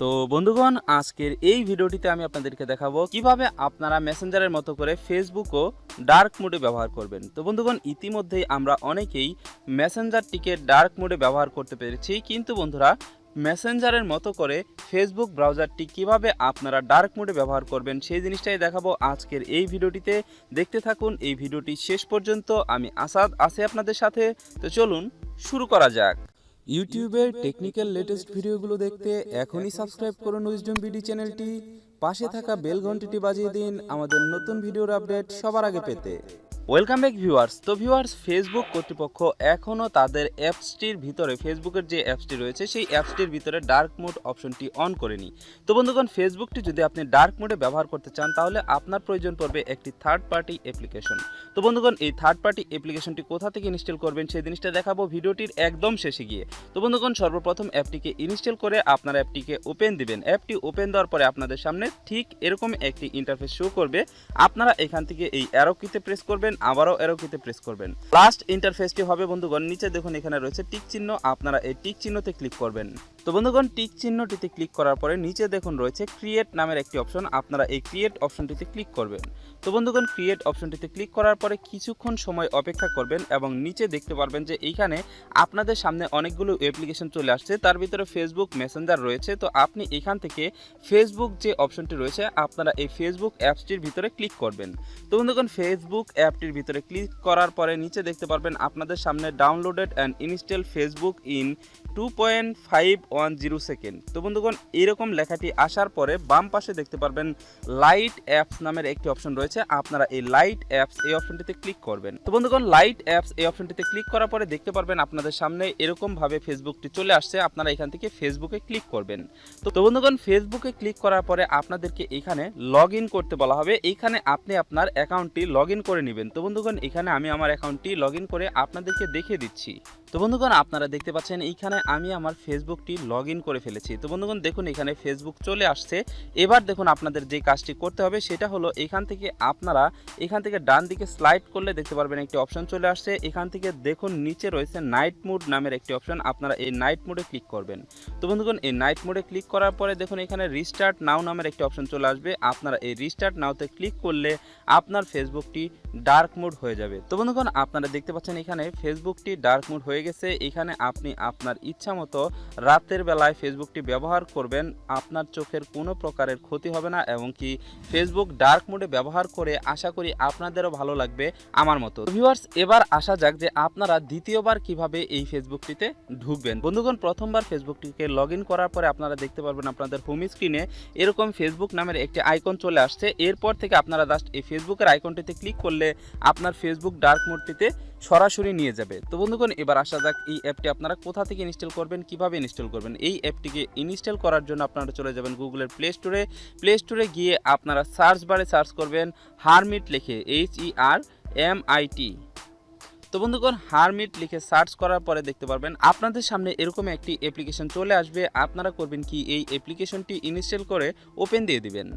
তো বন্ধুগণ, আজকের এই ভিডিওটিতে আমি আপনাদেরকে দেখাবো কিভাবে আপনারা মেসেঞ্জারের মতো করে ফেসবুকও ডার্ক মোডে ব্যবহার করবেন। তো বন্ধুগণ, ইতিমধ্যেই আমরা অনেকেই মেসেঞ্জারটিকে ডার্ক মোডে ব্যবহার করতে পেরেছি, কিন্তু বন্ধুরা মেসেঞ্জারের মতো করে ফেসবুক ব্রাউজারটি কিভাবে আপনারা ডার্ক মোডে ব্যবহার করবেন সেই জিনিসটাই দেখাবো আজকের এই ভিডিওটিতে। দেখতে থাকুন এই ভিডিওটি শেষ পর্যন্ত। আমি আসাদ আছি আপনাদের সাথে। তো চলুন শুরু করা যাক। ইউটিউবের টেকনিক্যাল লেটেস্ট ভিডিওগুলো দেখতে এখনই সাবস্ক্রাইব করুন উইজডম বিডি চ্যানেলটি। পাশে থাকা বেল ঘন্টিটি বাজিয়ে দিন আমাদের নতুন ভিডিওর আপডেট সবার আগে পেতে। Welcome back viewers. তো ভিউয়ার্স, ফেসবুক কর্তৃপক্ষ এখনও তাদের অ্যাপসটির ভিতরে, ফেসবুকের যে অ্যাপসটি রয়েছে সেই অ্যাপসটির ভিতরে ডার্ক মোড অপশনটি অন করেনি। তো বন্ধুগণ, ফেসবুকটি যদি আপনি ডার্ক মোডে ব্যবহার করতে চান তাহলে আপনার প্রয়োজন পড়বে একটি থার্ড পার্টি অ্যাপ্লিকেশন। তো বন্ধুগণ, এই থার্ড পার্টি অ্যাপ্লিকেশনটি কোথা থেকে ইনস্টল করবেন সেই জিনিসটা দেখাবো ভিডিওটির একদম শেষে গিয়ে। তো বন্ধুগণ, সর্বপ্রথম অ্যাপটিকে ইনস্টল করে আপনার অ্যাপটিকে ওপেন দিবেন। অ্যাপটি ওপেন দেওয়ার পরে আপনাদের সামনে ঠিক এরকম একটি ইন্টারফেস শো করবে। আপনারা এখান থেকে এই অ্যারো কিতে প্রেস করবেন, আবারও অ্যারো কিতে প্রেস করবেন। লাস্ট ইন্টারফেসটি হবে বন্ধুগণ, নিচে দেখুন এখানে রয়েছে টিক চিহ্ন, আপনারা এই টিক চিহ্নতে ক্লিক করবেন। তো বন্ধুগণ, টিক চিহ্নটিতে ক্লিক করার পরে নিচে দেখুন রয়েছে ক্রিয়েট নামের একটি অপশন, আপনারা এই ক্রিয়েট অপশনটিতে ক্লিক করবেন। তো বন্ধুগণ, ক্রিয়েট অপশনটিতে ক্লিক করার পরে কিছুক্ষণ সময় অপেক্ষা করবেন এবং নিচে দেখতে পারবেন যে এইখানে আপনাদের সামনে অনেকগুলো অ্যাপ্লিকেশন চলে আসছে, তার ভিতরে ফেসবুক মেসেঞ্জার রয়েছে। তো আপনি এখান থেকে ফেসবুক যে অপশনটি রয়েছে আপনারা এই ফেসবুক অ্যাপসটির ভিতরে ক্লিক করবেন। তো বন্ধুগণ, ফেসবুক অ্যাপটির ভিতরে ক্লিক করার পরে নিচে দেখতে পারবেন আপনাদের সামনে downloaded and install Facebook in 2.510 second. তো বন্ধুগণ, এরকম লেখাটি আসার পরে বাম পাশে দেখতে পারবেন লাইট অ্যাপস নামের একটি অপশন রয়েছে, আপনারা এই লাইট অ্যাপস এই অপশনটিতে ক্লিক করবেন। তো বন্ধুগণ, লাইট অ্যাপস এই অপশনটিতে ক্লিক করার পরে দেখতে পারবেন আপনাদের সামনে এরকম ভাবে ফেসবুকটি চলে আসছে, আপনারা এখান থেকে ফেসবুকে ক্লিক করবেন। তো বন্ধুগণ, ফেসবুকে ক্লিক করার পরে আপনাদেরকে এখানে লগ ইন করতে বলা হবে। এইখানে আপনি আপনার অ্যাকাউন্টটি লগ ইন করে নেবেন। তো বন্ধুগণ, এখানে আমি আমার অ্যাকাউন্টটি লগ ইন করে আপনাদেরকে দেখিয়ে দিচ্ছি। তো বন্ধুগণ, আপনারা দেখতে পাচ্ছেন এইখানে আমি আমার ফেসবুকটি লগ ইন করে ফেলেছি। তো বন্ধুগণ, দেখুন এখানে ফেসবুক চলে আসছে। এবার দেখুন আপনাদের যে কাজটি করতে হবে সেটা হলো এখান থেকে আপনারা এখান থেকে ডান দিকে স্লাইড করলে দেখতে পারবেন একটি অপশন চলে আসছে। এখান থেকে দেখুন নিচে রয়েছে নাইট মোড নামের একটি অপশন, আপনারা এই নাইট মোডে ক্লিক করবেন। তো বন্ধুগণ, এই নাইট মোডে ক্লিক করার পরে দেখুন এখানে রিস্টার্ট নাও নামের একটি অপশন চলে আসবে, আপনারা এই রিস্টার্ট নাওতে ক্লিক করলে আপনার ফেসবুকটি ডার্ক মোড হয়ে যাবে। তো বন্ধুগণ, আপনারা দেখতে পাচ্ছেন এখানে ফেসবুকটি ডার্ক মোড হয়ে গেছে। এখানে আপনি আপনার ইচ্ছা মতো রাতের বেলায় ফেসবুকটি ব্যবহার করবেন, আপনার চোখের কোনো প্রকারের ক্ষতি হবে না এবং কি ফেসবুক ডার্ক মোডে ব্যবহার করে আশা করি আপনাদেরও ভালো লাগবে আমার মতো। ভিউয়ার্স, এবার আসা যাক যে আপনারা দ্বিতীয়বার কিভাবে এই ফেসবুকটিতে ঢুকবেন। বন্ধুগণ, প্রথমবার ফেসবুকটিকে লগ ইন করার পরে আপনারা দেখতে পারবেন আপনাদের হোম স্ক্রিনে এরকম ফেসবুক নামের একটি আইকন চলে আসছে। এরপর থেকে আপনারা জাস্ট এই ফেসবুকের আইকনটিতে ক্লিক করলে আপনার ফেসবুক ডার্ক মোডটিতে সরাসরি নিয়ে যাবে। তো বন্ধুগণ, এবার আসা যাক এই অ্যাপটি আপনারা কোথা থেকে ইনস্টল করবেন, কিভাবে ইনস্টল করবেন। এই অ্যাপটিকে ইনস্টল করার জন্য আপনারা চলে যাবেন গুগলের প্লে স্টোরে গিয়ে আপনারা সার্চ বারে সার্চ করবেন হারমিট লিখে, HERMIT। তো বন্ধুগণ, হারমিট লিখে সার্চ করার পরে দেখতে পারবেন আপনাদের সামনে এরকম একটি অ্যাপ্লিকেশন চলে আসবে। আপনারা করবেন কি, এই অ্যাপ্লিকেশনটি ইনস্টল করে ওপেন দিয়ে দিবেন।